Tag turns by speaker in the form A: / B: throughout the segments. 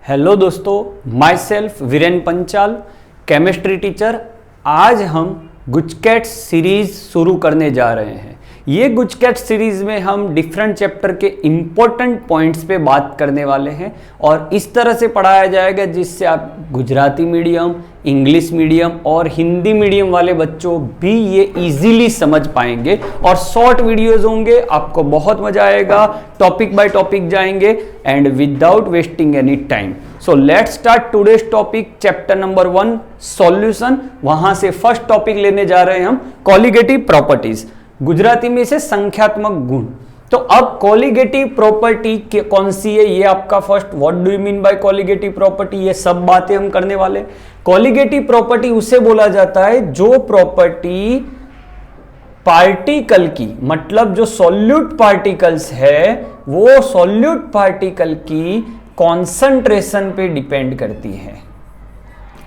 A: Hello दोस्तों, my self Viren Panchal, chemistry teacher. आज हम गुजकैट सीरीज शुरू करने जा रहे हैं। ये गुजकैट सीरीज में हम डिफरेंट चैप्टर के इम्पोर्टेंट पॉइंट्स पे बात करने वाले हैं और इस तरह से पढ़ाया जाएगा जिससे आप गुजराती मीडियम, इंग्लिश मीडियम और हिंदी मीडियम वाले बच्चों भी ये इजीली समझ पाएंगे। और शॉर्ट वीडियोस होंगे, आपको बहुत मजा आएगा, टॉपिक बाय टॉपिक जाएंगे and without wasting any time. So let's start today's topic, chapter number 1 solution. वहां से फर्स्ट टॉपिक लेने जा रहे हैं हम कॉलिगेटिव प्रॉपर्टीज, गुजराती में इसे संख्यात्मक गुण। तो अब कॉलिगेटिव प्रॉपर्टी कौन सी है, ये आपका first, what do you mean by colligative property, ये सब बातें हम करने वाले। कॉलिगेटिव प्रॉपर्टी उसे बोला जाता है जो प्रॉपर्टी पार्टिकल की, मतलब जो सॉल्यूट पार्टिकल्स है वो सॉल्यूट पार्टिकल की कॉन्सेंट्रेशन पे डिपेंड करती है।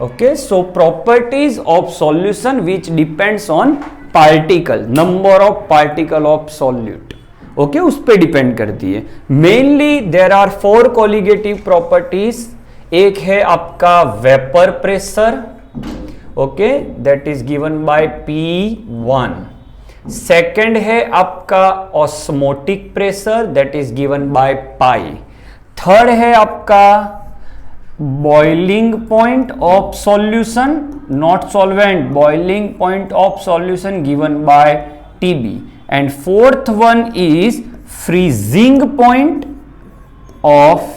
A: Okay, so properties of solution which depends on particle, number of particle of solute. Okay, उस पे डिपेंड करती है। Mainly there are 4 colligative properties. एक है आपका vapour pressure, okay, that is given by P1। Second है आपका osmotic pressure, that is given by pi. Third है आपका boiling point of solution, not solvent, boiling point of solution given by TB। And fourth one is freezing point of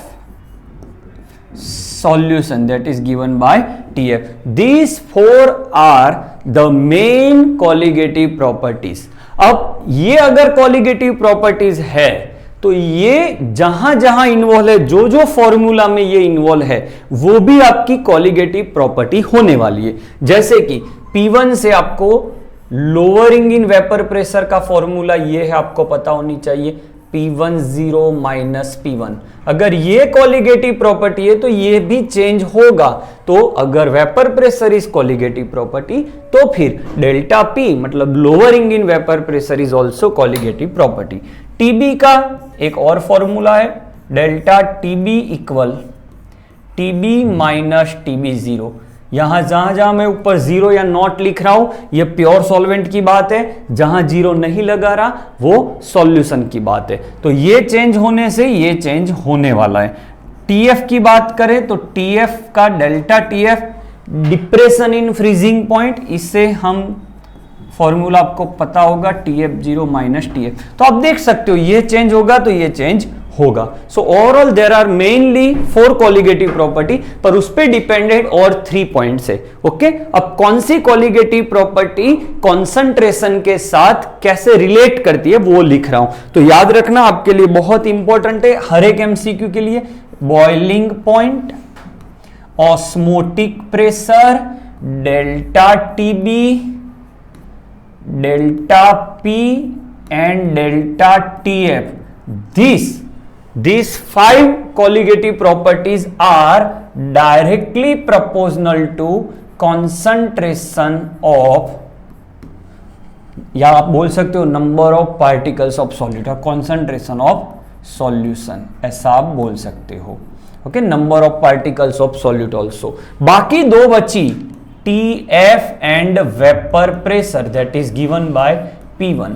A: solution, that is given by TF. These 4 are the main colligative properties. अब ये अगर colligative properties है तो ये जहां जहां involve है, जो जो फॉर्मूला में ये इन्वॉल्व है वो भी आपकी colligative property होने वाली है। जैसे कि P1 से आपको लोअरिंग इन वेपर प्रेशर का फॉर्मूला ये है, आपको पता होनी चाहिए, P10 माइनस P1। अगर ये कॉलिगेटिव प्रॉपर्टी है तो ये भी चेंज होगा। तो अगर vapour pressure is colligative property तो फिर डेल्टा P मतलब lowering in vapour pressure is also colligative property. TB का एक और फॉर्मूला है, delta TB equal TB minus TB0। यहां जहां मैं ऊपर 0 या नॉट लिख रहा हूं ये प्योर सॉल्वेंट की बात है, जहां 0 नहीं लगा रहा वो सॉल्यूशन की बात है। तो ये चेंज होने से ये चेंज होने वाला है। TF की बात करें तो TF का delta TF depression in freezing point, इससे हम फॉर्मूला आपको पता होगा TF0 माइनस TF। तो आप देख सकते हो ये चेंज होगा तो ये चेंज होगा। So overall there are mainly 4 colligative property, पर उस पे डिपेंडेंट और 3 पॉइंट्स है। ओके, अब कौन सी कॉलिगेटिव प्रॉपर्टी कॉन्सेंट्रेशन के साथ कैसे रिलेट करती है वो लिख रहा हूं। तो याद रखना, आपके लिए बहुत इंपॉर्टेंट है हर एक MCQ के लिए। Boiling point, osmotic pressure, delta TB, delta P and delta TF। These 5 colligative properties are directly proportional to concentration of, या आप बोल सकते हो number of particles of solute, concentration of solution, ऐसा आप बोल सकते हो। Okay, number of particles of solute also. बाकी 2 बची, TF and vapour pressure, that is given by P1।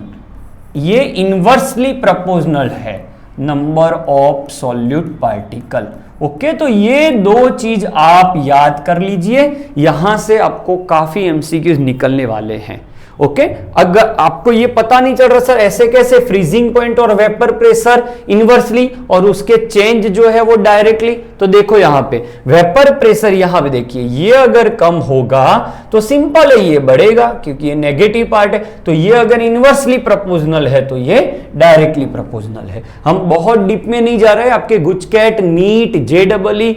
A: ये इनवर्सली प्रोपोर्शनल है number of solute particle. Okay, तो ये 2 चीज आप याद कर लीजिए, यहां से आपको काफी MCQs निकलने वाले हैं। ओके, अगर आपको ये पता नहीं चल रहा सर ऐसे कैसे, फ्रीजिंग पॉइंट और वेपर प्रेशर इनवर्सली और उसके चेंज जो है वो डायरेक्टली, तो देखो यहां पे वेपर प्रेशर, यहां पे देखिए ये अगर कम होगा तो सिंपल है ये बढ़ेगा क्योंकि ये नेगेटिव पार्ट है। तो ये अगर इनवर्सली प्रोपोर्शनल है तो ये डायरेक्टली प्रोपोर्शनल है। हम बहुत डीप में नहीं जा रहे, आपके गुजकैट, नीट, JEE,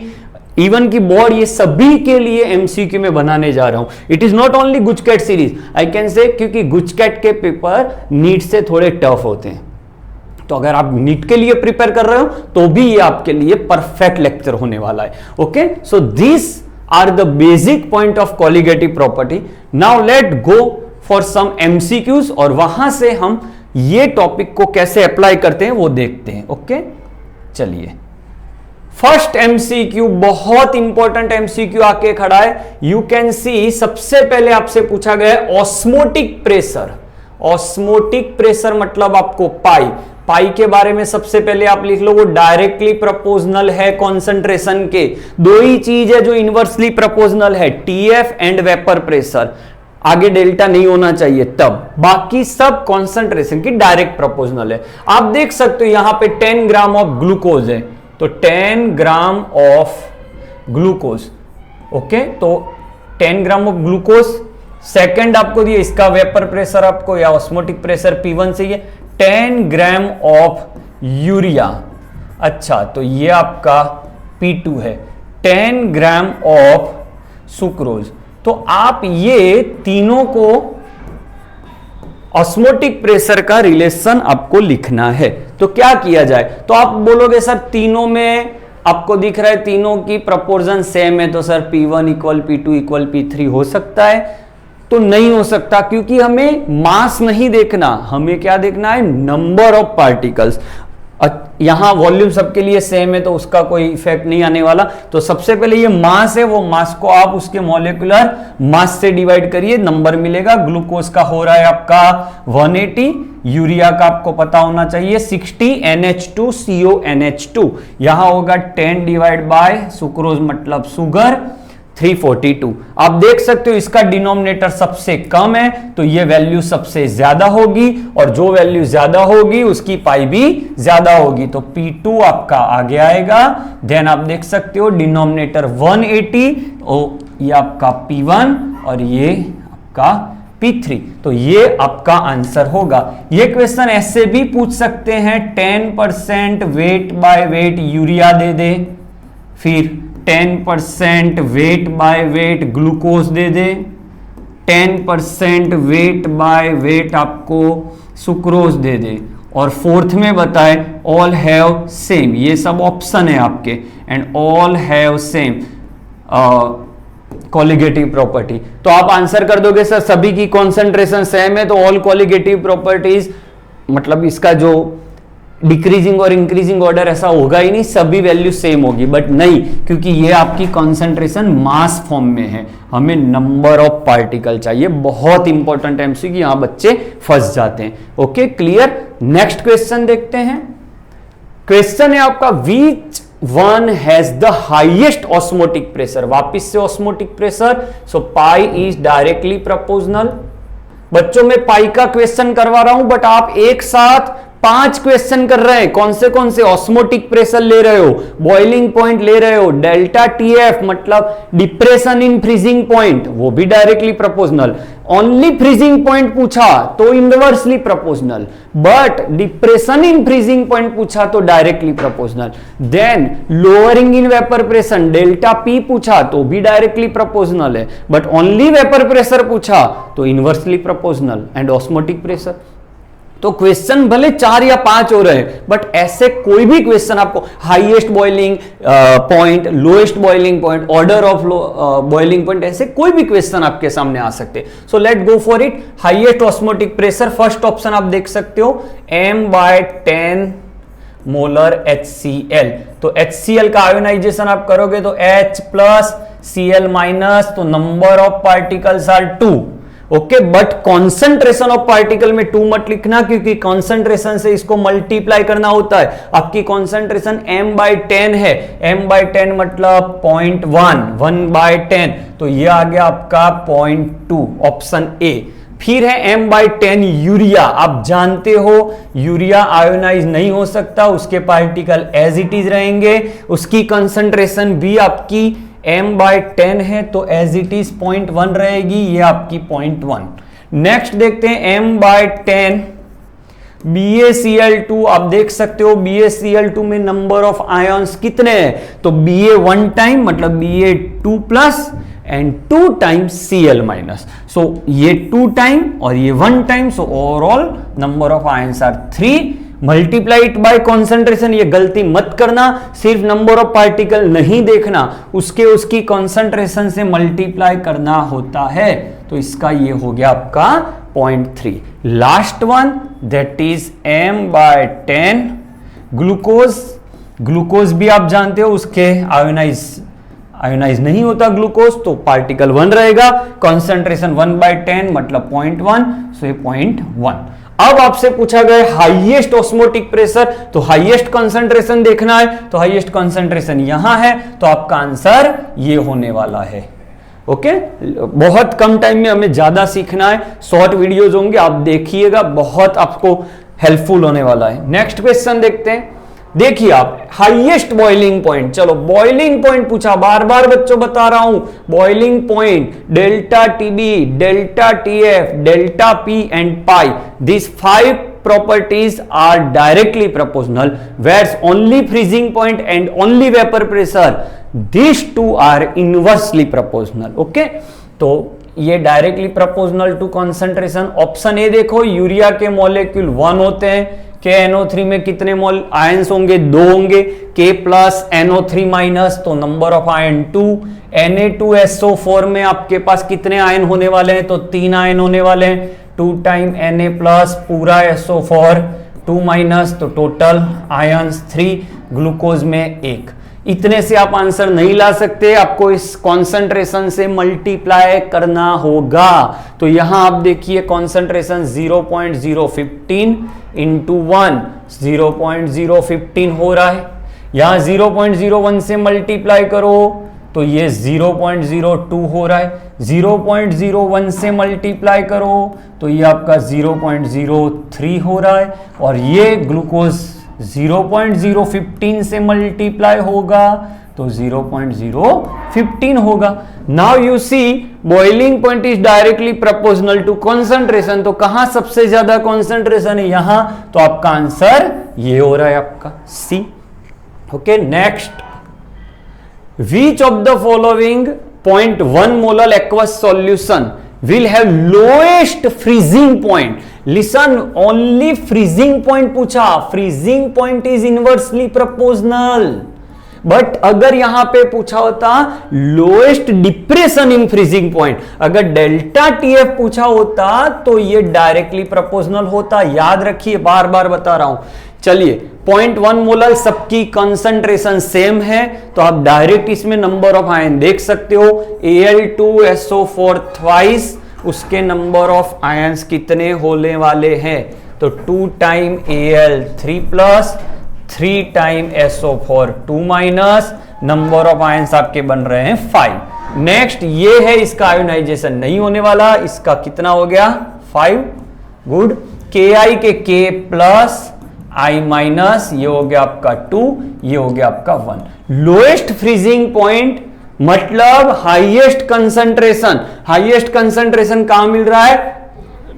A: इवन की बोर्ड, ये सभी के लिए MCQ में बनाने जा रहा हूं। It is not only GUJCET series, I can say, क्योंकि गुजकैट के पेपर नीट से थोड़े टफ होते हैं। तो अगर आप नीट के लिए प्रिपेयर कर रहे हो तो भी ये आपके लिए परफेक्ट लेक्चर होने वाला है। Okay, so this are the basic point of colligative property. Now let go for some MCQs और वहां से हम ये टॉपिक को कैसे अप्लाई करते हैं वो देखते हैं। ओके, चलिए फर्स्ट एमसीक्यू बहुत इंपॉर्टेंट एमसीक्यू आके खड़ा है। यू कैन सी सबसे पहले आपसे पूछा गया है ऑस्मोटिक प्रेशर। ऑस्मोटिक प्रेशर मतलब आपको पाई के बारे में सबसे पहले आप लिख लो, वो डायरेक्टली प्रोपोर्शनल है कॉन्सेंट्रेशन के। दो ही चीज है जो इनवर्सली प्रोपोर्शनल है, टीएफ एंड वेपर प्रेशर। आगे डेल्टा नहीं होना चाहिए तब, बाकी सब कॉन्सेंट्रेशन की डायरेक्ट प्रोपोर्शनल है। आप देख सकते हो यहां पे 10 ग्राम ऑफ ग्लूकोज है, तो 10 ग्राम ऑफ ग्लूकोज, ओके, तो 10 ग्राम ऑफ ग्लूकोज। सेकंड आपको दिए, इसका वेपर प्रेशर आपको या ऑस्मोटिक प्रेशर P1 से है 10 ग्राम ऑफ यूरिया। अच्छा, तो ये आपका P2 है, 10 ग्राम ऑफ सुक्रोज। तो आप ये तीनों को ऑस्मोटिक प्रेशर का रिलेशन आपको लिखना है। तो क्या किया जाए, तो आप बोलोगे सर तीनों में आपको दिख रहा है तीनों की प्रोपोर्शन सेम है, तो sir P1 equal P2 equal P3 हो सकता है। तो नहीं हो सकता, क्योंकि हमें मास नहीं देखना, हमें क्या देखना है, नंबर ऑफ पार्टिकल्स। यहां वॉल्यूम सबके लिए सेम है तो उसका कोई इफेक्ट नहीं आने वाला। तो सबसे पहले ये मास है, वो मास को आप उसके मॉलिक्यूलर मास से डिवाइड करिए, नंबर मिलेगा। ग्लूकोज का हो रहा है आपका 180, यूरिया का आपको पता होना चाहिए 60, NH2 CONH2 यहां होगा 10 डिवाइड बाय सुक्रोज मतलब शुगर 342। आप देख सकते हो इसका डिनोमिनेटर सबसे कम है, तो ये वैल्यू सबसे ज्यादा होगी, और जो वैल्यू ज्यादा होगी उसकी पाई भी ज्यादा होगी। तो P2 आपका आगे आएगा। देन आप देख सकते हो डिनोमिनेटर 180, ये आपका P1 और ये आपका P3। तो ये आपका आंसर होगा। ये क्वेश्चन ऐसे भी पूछ सकते हैं, 10% वेट बाय वेट यूरिया दे दे, फिर 10% weight by weight glucose they they, 10% weight by weight आपको सुक्रोज दे दे, और फोर्थ में बताए ऑल हैव सेम। ये सब ऑप्शन है आपके, and all have same colligative property. तो आप आंसर कर दोगे सर सभी की कॉन्सेंट्रेशन सेम है, तो ऑल कॉलिगेटिव प्रॉपर्टीज मतलब इसका जो डिक्रीजिंग और इंक्रीजिंग ऑर्डर ऐसा होगा ही नहीं, सभी वैल्यू सेम होगी। बट नहीं, क्योंकि ये आपकी कंसंट्रेशन मास फॉर्म में है, हमें नंबर ऑफ पार्टिकल चाहिए। बहुत इंपॉर्टेंट एमसीक्यू, यहां बच्चे फंस जाते हैं। Okay, clear. नेक्स्ट क्वेश्चन देखते हैं। क्वेश्चन है आपका, which one has the highest osmotic pressure. वापिस से osmotic pressure, so pi is directly proportional. बच्चों में पाई का क्वेश्चन करवा रहा हूं, बट आप एक साथ 5 क्वेश्चन कर रहे हैं। कौन से ऑस्मोटिक प्रेशर ले रहे हो, बॉइलिंग पॉइंट ले रहे हो, डेल्टा टीएफ मतलब डिप्रेशन इन फ्रीजिंग पॉइंट, वो भी directly proportional. Only freezing point पूछा तो inversely proportional, but depression in freezing point पूछा तो directly proportional. Then lowering in vapour pressure delta P पूछा तो भी डायरेक्टली प्रोपोर्शनल है, बट ओनली वेपर प्रेशर पूछा तो inversely proportional and osmotic pressure. तो क्वेश्चन भले 4 या 5 हो रहे हैं, बट ऐसे कोई भी क्वेश्चन आपको highest boiling point, lowest boiling point, order of boiling point, ऐसे कोई भी क्वेश्चन आपके सामने आ सकते हैं। So let go for it. Highest osmotic pressure, first option आप देख सकते हो m/10 मोलर HCl। तो HCl का आयोनाइजेशन आप करोगे तो H प्लस Cl माइनस, तो number of particles are 2। Okay, but concentration of particle में 2 मत लिखना, क्योंकि कॉन्सेंट्रेशन से इसको मल्टीप्लाई करना होता है। आपकी कॉन्सेंट्रेशन m/10 है, m/10 मतलब 0.1, 1/10, तो ये आ गया आपका 0.2, ऑप्शन ए। फिर है m/10 यूरिया। आप जानते हो यूरिया आयोनाइज नहीं हो सकता, उसके पार्टिकल एज इट इज रहेंगे, उसकी कंसंट्रेशन भी आपकी m/10 है, तो एज इट इज 0.1 रहेगी, ये आपकी 0.1। नेक्स्ट देखते हैं m/10 BaCl2। आप देख सकते हो BaCl2 में नंबर ऑफ आयंस कितने हैं, तो Ba 1 टाइम मतलब Ba2 plus and 2 times Cl minus. So ये 2 टाइम और ये 1 time, so overall number of ions are 3। Multiplied by concentration, ये गलती मत करना, सिर्फ नंबर ऑफ पार्टिकल नहीं देखना, उसकी कॉन्सेंट्रेशन से मल्टीप्लाई करना होता है। तो इसका ये हो गया आपका 0.3। Last one that is m/10 glucose. Glucose भी आप जानते हो उसके आयोनाइज नहीं होता ग्लूकोज, तो पार्टिकल 1 रहेगा, कंसंट्रेशन 1/10 मतलब 0.1, सो ये 0.1। अब आपसे पूछा गया हाईएस्ट ऑस्मोटिक प्रेशर, तो हाईएस्ट कंसंट्रेशन देखना है, तो हाईएस्ट कंसंट्रेशन यहां है, तो आपका आंसर ये होने वाला है। ओके, बहुत कम टाइम में हमें ज्यादा सीखना है, शॉर्ट वीडियोज होंगे, आप देखिएगा, बहुत आपको हेल्पफुल होने वाला है। नेक्स्ट क्वेश्चन देखते हैं। देखिए आप, हाईएस्ट बॉइलिंग पॉइंट, चलो बॉइलिंग पॉइंट पूछा, बार बार बच्चों बता रहा हूं, boiling point delta TB, delta TF, delta P and pi, this 5 properties are directly proportional, whereas only freezing point and only vapor pressure, these two are inversely proportional. Okay, तो ये directly proportional to concentration. Option A देखो, urea के molecule 1 होते हैं, KNO3 में कितने मोल ions होंगे? 2 होंगे, K प्लस NO3 माइनस, तो नंबर ऑफ आयन 2। Na2SO4 में आपके पास कितने आयन होने वाले हैं? तो 3 आयन होने वाले हैं, 2 टाइम Na प्लस पूरा SO4 2 माइनस, तो टोटल आयंस 3, ग्लूकोज में 1। इतने से आप आंसर नहीं ला सकते, आपको इस कॉन्सेंट्रेशन से मल्टीप्लाई करना होगा। तो यहां आप देखिए कॉन्सेंट्रेशन 0.015 इंटू 1, 0.015 हो रहा है, यहां 0.01 से मल्टीप्लाई करो तो ये 0.02 हो रहा है, 0.01 से मल्टीप्लाई करो तो ये आपका 0.03 हो रहा है, और ये ग्लूकोज 0.015 से मल्टीप्लाई होगा तो 0.015 होगा। Now you see boiling point is directly proportional to concentration, तो कहां सबसे ज्यादा कंसंट्रेशन है? यहां, तो आपका आंसर ये हो रहा है आपका C. Okay, next, which of the following 0.1 molar aqueous solution will have lowest freezing point? Listen, only freezing point पूछा, freezing point is inversely proportional, but अगर यहां पे पूछा होता lowest depression in freezing point, अगर डेल्टा टीएफ पूछा होता तो ये डायरेक्टली प्रोपोर्शनल होता। याद रखिए, बार बार बता रहा हूं। चलिए, 0.1 मोलर सबकी कंसंट्रेशन सेम है, तो आप डायरेक्ट इसमें नंबर ऑफ आयन देख सकते हो, Al2SO4 ट्वाइस, उसके नंबर ऑफ आयंस कितने होने वाले हैं? तो 2 time Al3 plus, 3 time SO4 2 minus, number of ions आपके बन रहे हैं 5। नेक्स्ट ये है, इसका आयोनाइजेशन नहीं होने वाला, इसका कितना हो गया? 5। गुड, Ki के K प्लस I माइनस, ये हो गया आपका 2, ये हो गया आपका 1। लोएस्ट फ्रीजिंग पॉइंट मतलब हाईएस्ट कंसंट्रेशन, हाईएस्ट कंसंट्रेशन कहां मिल रहा है?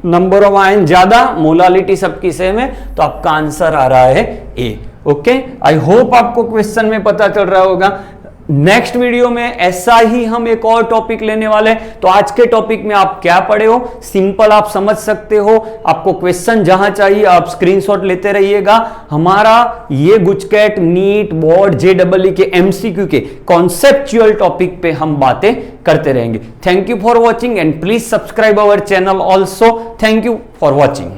A: नंबर ऑफ आयन ज्यादा, मोलालिटी सबकी सेम है, तो आपका आंसर आ रहा है ए। ओके, आई होप आपको क्वेश्चन में पता चल रहा होगा। नेक्स्ट वीडियो में ऐसा ही हम एक और टॉपिक लेने वाले हैं। तो आज के टॉपिक में आप क्या पढ़े हो, सिंपल आप समझ सकते हो। आपको क्वेश्चन जहां चाहिए आप स्क्रीनशॉट लेते रहिएगा। हमारा ये गुजकैट, नीट, बोर्ड, JEE के MCQ के कॉन्सेप्चुअल टॉपिक पे हम बातें करते रहेंगे। Thank you for watching and please subscribe our channel also. Thank you for watching.